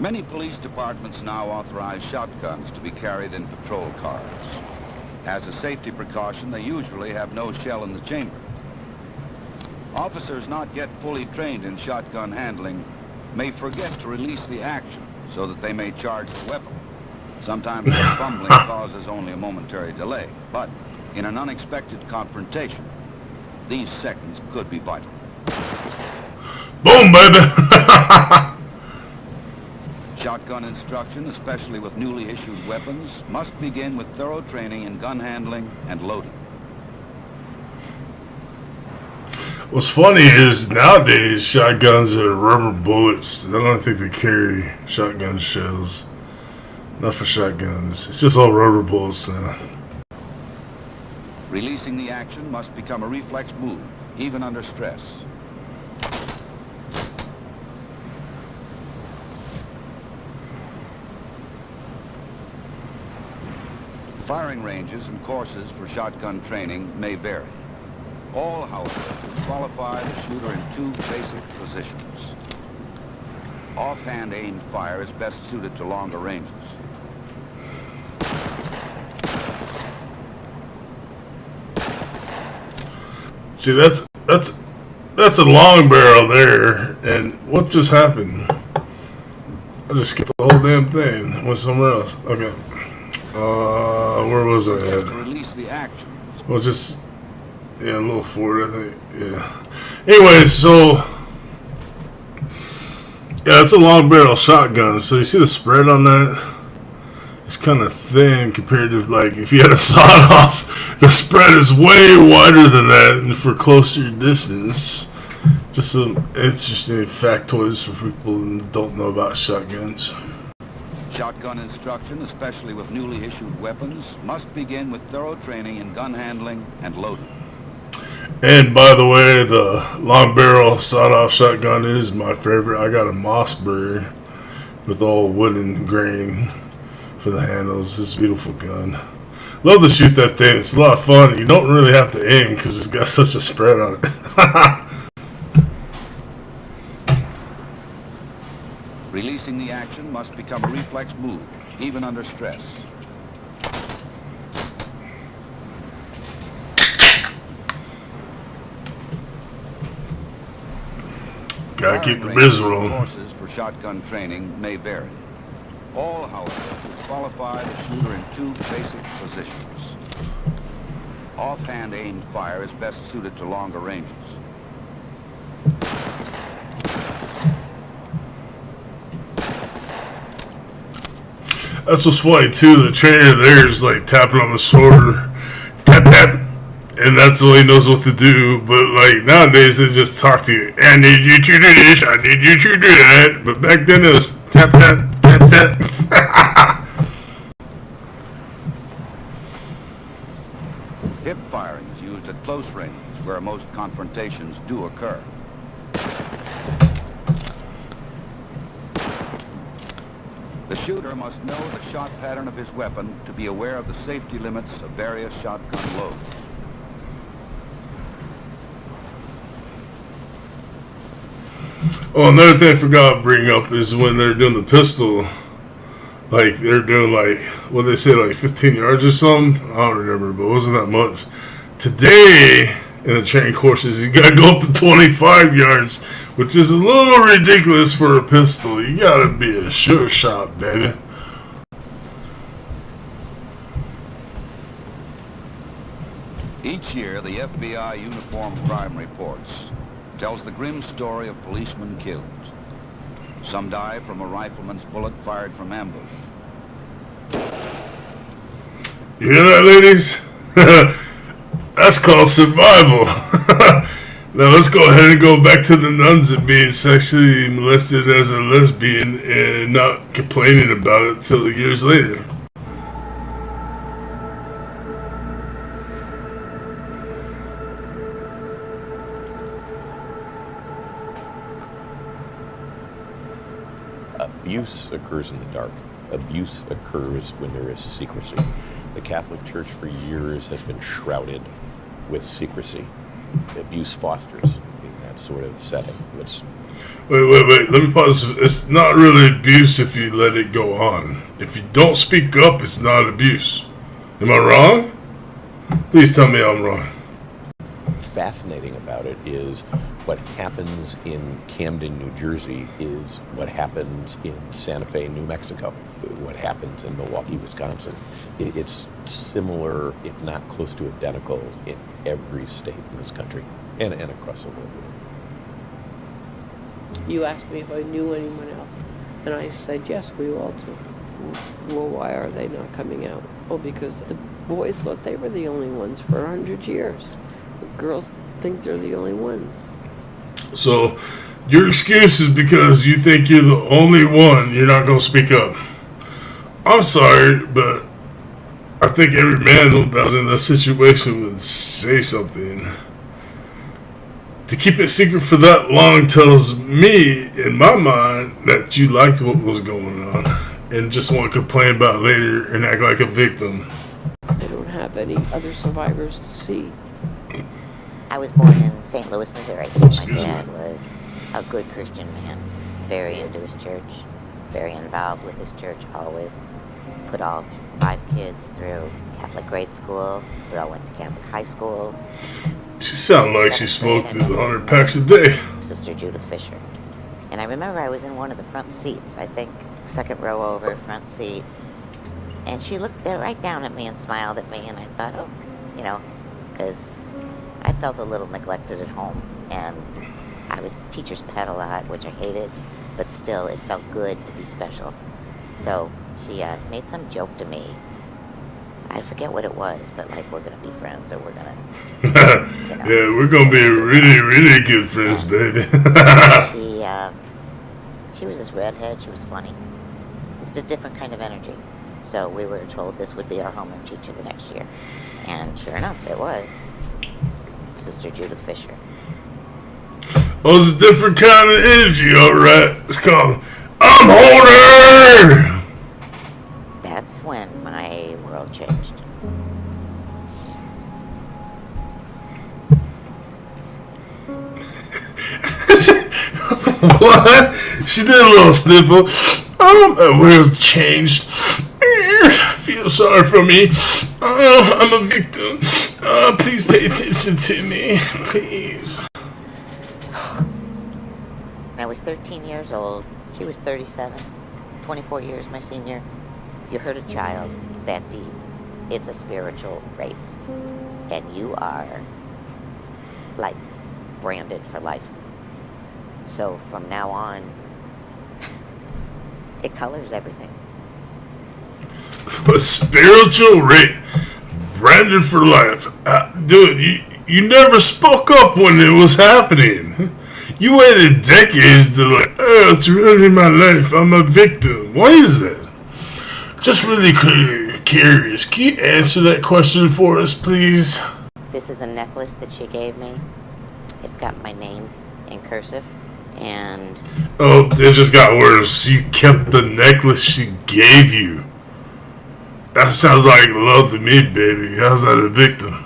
Many police departments now authorize shotguns to be carried in patrol cars. As a safety precaution, they usually have no shell in the chamber. Officers not yet fully trained in shotgun handling may forget to release the action so that they may charge the weapon. Sometimes their fumbling causes only a momentary delay, but in an unexpected confrontation, these seconds could be vital. Boom, baby! Shotgun instruction, especially with newly issued weapons, must begin with thorough training in gun handling and loading. What's funny is nowadays shotguns are rubber bullets. I don't think they carry shotgun shells. Not for shotguns. It's just all rubber bullets now. Releasing the action must become a reflex move, even under stress. Firing ranges and courses for shotgun training may vary. All, however, qualify the shooter in two basic positions. Offhand aimed fire is best suited to longer ranges. See, that's a long barrel there, and what just happened? I just skipped the whole damn thing. Went somewhere else. Okay. Where was I at? Release the action. Well, just yeah, a little forward, I think. Yeah. Anyway, so yeah, it's a long barrel shotgun. So you see the spread on that? It's kind of thin compared to like if you had a sawed off. The spread is way wider than that, and for closer distance. Just some interesting factoids for people who don't know about shotguns. Shotgun instruction, especially with newly issued weapons, must begin with thorough training in gun handling and loading. And by the way, the long barrel sawed-off shotgun is my favorite. I got a Mossberg with all wooden grain for the handles. It's a beautiful gun. Love to shoot that thing. It's a lot of fun. You don't really have to aim because it's got such a spread on it. Releasing the action must become a reflex move, even under stress. Gotta keep the biz rolling. Courses for shotgun training may vary. All, however, qualify the shooter in two basic positions. Offhand aimed fire is best suited to longer ranges. That's what's funny too. The trainer there is like tapping on the shoulder, tap tap. and that's all he knows what to do. But like nowadays, they just talk to you. I need you to do this. I need you to do that. But back then, it was tap tap tap tap. Hip firing is used at close range, where most confrontations do occur. The shooter must know the shot pattern of his weapon to be aware of the safety limits of various shotgun loads. Oh, another thing I forgot to bring up is when they're doing the pistol, like they're doing like, what they say, like 15 yards or something? I don't remember, but it wasn't that much. Today, in the training courses, you gotta go up to 25 yards, which is a little ridiculous for a pistol. You gotta be a sure shot, baby. Each year, the FBI Uniform Crime Reports tells the grim story of policemen killed. Some die from a rifleman's bullet fired from ambush. You hear that, ladies? That's called survival. Now let's go ahead and go back to the nuns and being sexually molested as a lesbian and not complaining about it till years later. Abuse occurs in the dark. Abuse occurs when there is secrecy. The Catholic Church for years has been shrouded with secrecy. Abuse fosters in that sort of setting. Wait. Let me pause. It's not really abuse if you let it go on. If you don't speak up, it's not abuse. Am I wrong? Please tell me I'm wrong. Fascinating about it is what happens in Camden, New Jersey is what happens in Santa Fe, New Mexico, what happens in Milwaukee, Wisconsin. It's similar, if not close to identical, in every state in this country and across the world. You asked me if I knew anyone else, and I said, yes, we all do. Well, why are they not coming out? Well, because the boys thought they were the only ones for 100 years. The girls think they're the only ones. So, your excuse is because you think you're the only one, you're not going to speak up. I'm sorry, but I think every man that was in that situation would say something. To keep it secret for that long tells me, in my mind, that you liked what was going on and just want to complain about it later and act like a victim. I don't have any other survivors to see. I was born in St. Louis, Missouri. My dad was a good Christian man, very into his church, very involved with his church always. Put all 5 kids through Catholic grade school. We all went to Catholic high schools. She sounded like she smoked through the 100 packs a day. Sister Judith Fisher. And I remember I was in one of the front seats, I think second row over, front seat. And she looked right down at me and smiled at me, and I thought, oh, you know, because I felt a little neglected at home. And I was teacher's pet a lot, which I hated, but still it felt good to be special. So she made some joke to me. I forget what it was, but like, we're going to be friends, or we're going to, you know. Yeah, we're going to be really, really good friends, baby. She was this redhead. She was funny. Just a different kind of energy. So we were told this would be our homeroom teacher the next year. And sure enough, it was Sister Judith Fisher. Oh, it's a different kind of energy, alright. It's called I'm Horner! That's when my world changed. What? She did a little sniffle. My world changed. Feel sorry for me. I'm a victim. Please pay attention to me. Please. When I was 13 years old, she was 37. 24 years my senior. You hurt a child that deep. It's a spiritual rape. And you are, like, branded for life. So from now on, it colors everything. A spiritual rape. branded for life. Dude, you never spoke up when it was happening. You waited decades to oh, it's ruining my life. I'm a victim. Why is that? Just really curious. Can you answer that question for us, please? This is a necklace that she gave me. It's got my name in cursive, and... Oh, it just got worse. You kept the necklace she gave you. That sounds like love to me, baby. How's that a victim?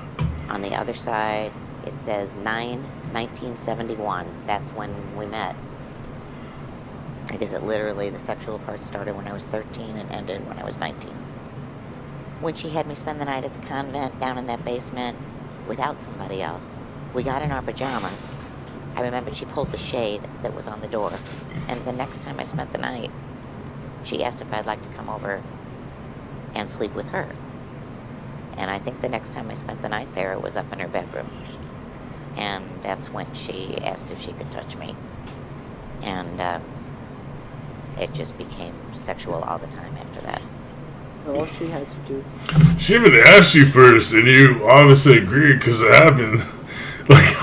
On the other side, it says 9/1971. That's when we met. I guess it literally, the sexual part started when I was 13 and ended when I was 19. When she had me spend the night at the convent down in that basement without somebody else, we got in our pajamas. I remember she pulled the shade that was on the door, and the next time I spent the night, she asked if I'd like to come over and sleep with her. And I think the next time I spent the night there, it was up in her bedroom. And that's when she asked if she could touch me. And it just became sexual all the time after that. All she had to do. She even asked you first, and you obviously agreed because it happened. Like,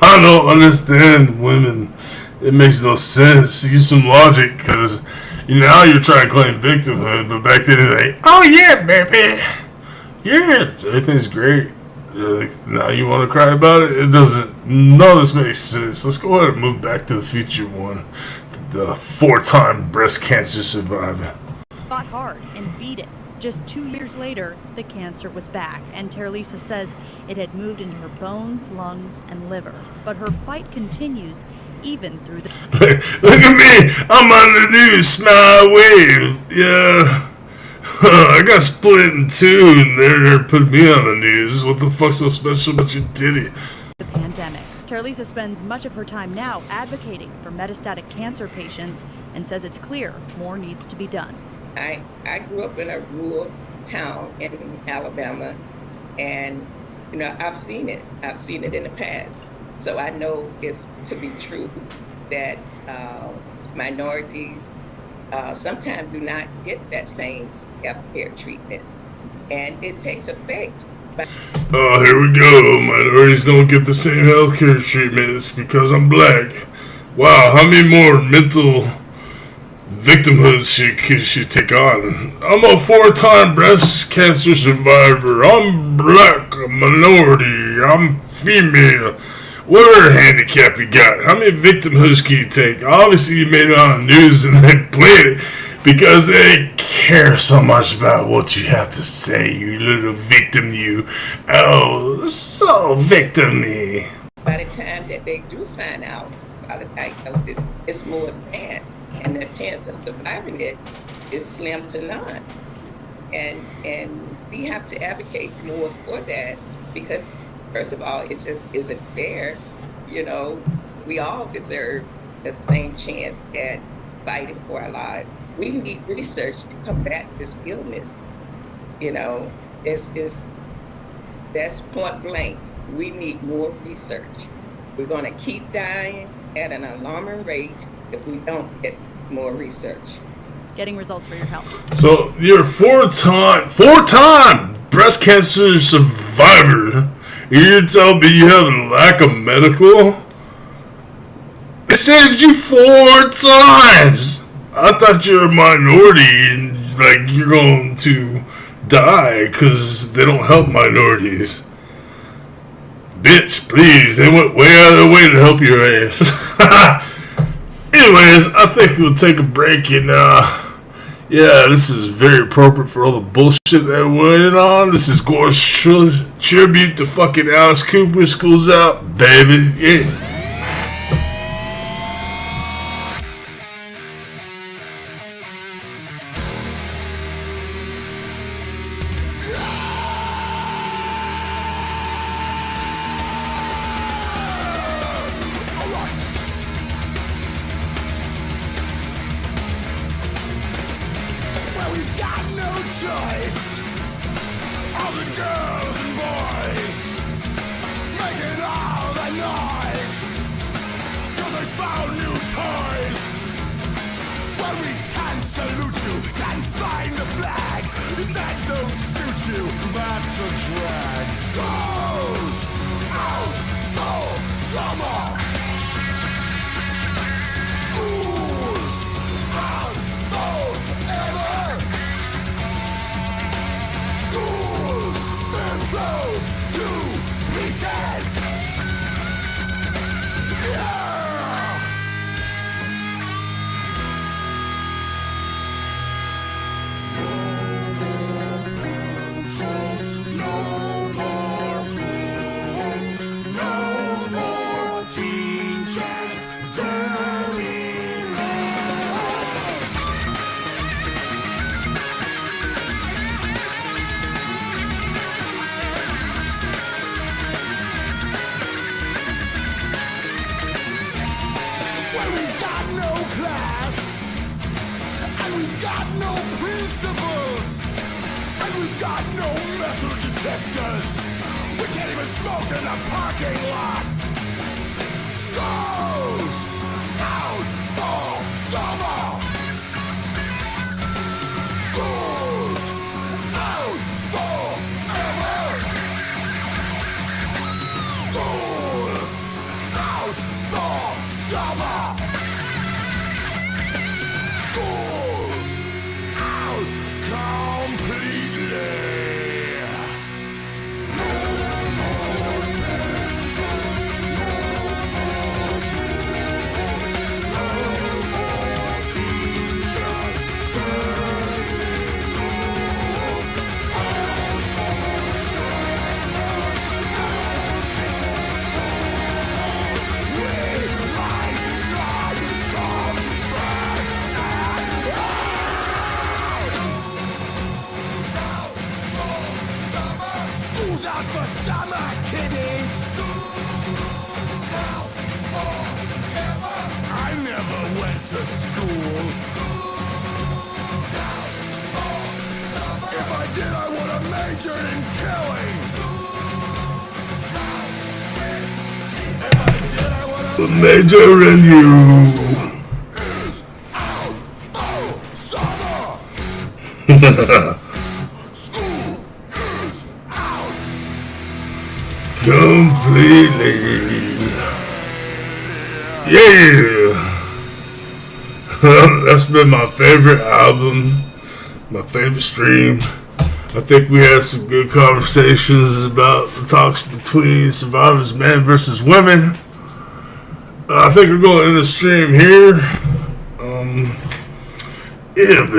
I don't understand women. It makes no sense. Use some logic, because now you're trying to claim victimhood, but back then you're like, oh yeah, baby. Yeah, everything's great. Now you want to cry about it? It doesn't. None of this makes sense. Let's go ahead and move back to the future one. The 4-time breast cancer survivor. Fought hard and beat it. Just 2 years later, the cancer was back, and Terlisa says it had moved into her bones, lungs, and liver. But her fight continues even through the... Look at me! I'm on the news, smile, wave. Yeah. I got split in two, and they're putting me on the news. What the fuck's so special about your titty? The pandemic. Terlisa spends much of her time now advocating for metastatic cancer patients and says it's clear more needs to be done. I grew up in a rural town in Alabama, and I've seen it. I've seen it in the past. So I know it's to be true that minorities sometimes do not get that same healthcare treatment, and it takes effect. Oh, here we go. Minorities don't get the same healthcare treatment. It's because I'm black. Wow, how many more mental victimhoods she take on? I'm a 4-time breast cancer survivor. I'm black, a minority. I'm female. Whatever handicap you got, how many victimhoods can you take? Obviously, you made it on the news and they played it because they care so much about what you have to say, you little victim, you. Oh, so victim-y. By the time that they do find out about the diagnosis, it's more advanced, and the chance of surviving it is slim to none. And we have to advocate more for that because, first of all, it just isn't fair. We all deserve the same chance at fighting for our lives. We need research to combat this illness. That's point blank. We need more research. We're going to keep dying at an alarming rate if we don't get more research. Getting results for your health. So you're a 4-time breast cancer survivor. You're telling me you have a lack of medical? It saved you 4 times. I thought you're a minority and you're going to die because they don't help minorities. Bitch, please, they went way out of their way to help your ass. Anyways, I think we'll take a break and yeah, this is very appropriate for all the bullshit that went on. This is Gore's tribute to fucking Alice Cooper. School's out, baby. Yeah. All the girls and boys making all the noise. you, that's a drag. School's out for summer. School's out forever. School's been blown to pieces. Yeah! Got no metal detectors. We can't even smoke in the parking lot. School's out for summer. School's out forever. School's out for summer. School's out completely. School's out for summer, kiddies. I never went to school. If I did, I would have majored in killing. If I did, I would have Major in you. is out for summer. School is out. Completely. Yeah. That's been my favorite album, my favorite stream. I think we had some good conversations about the talks between survivors, men versus women. I think we're going to end the stream here. Yeah, man.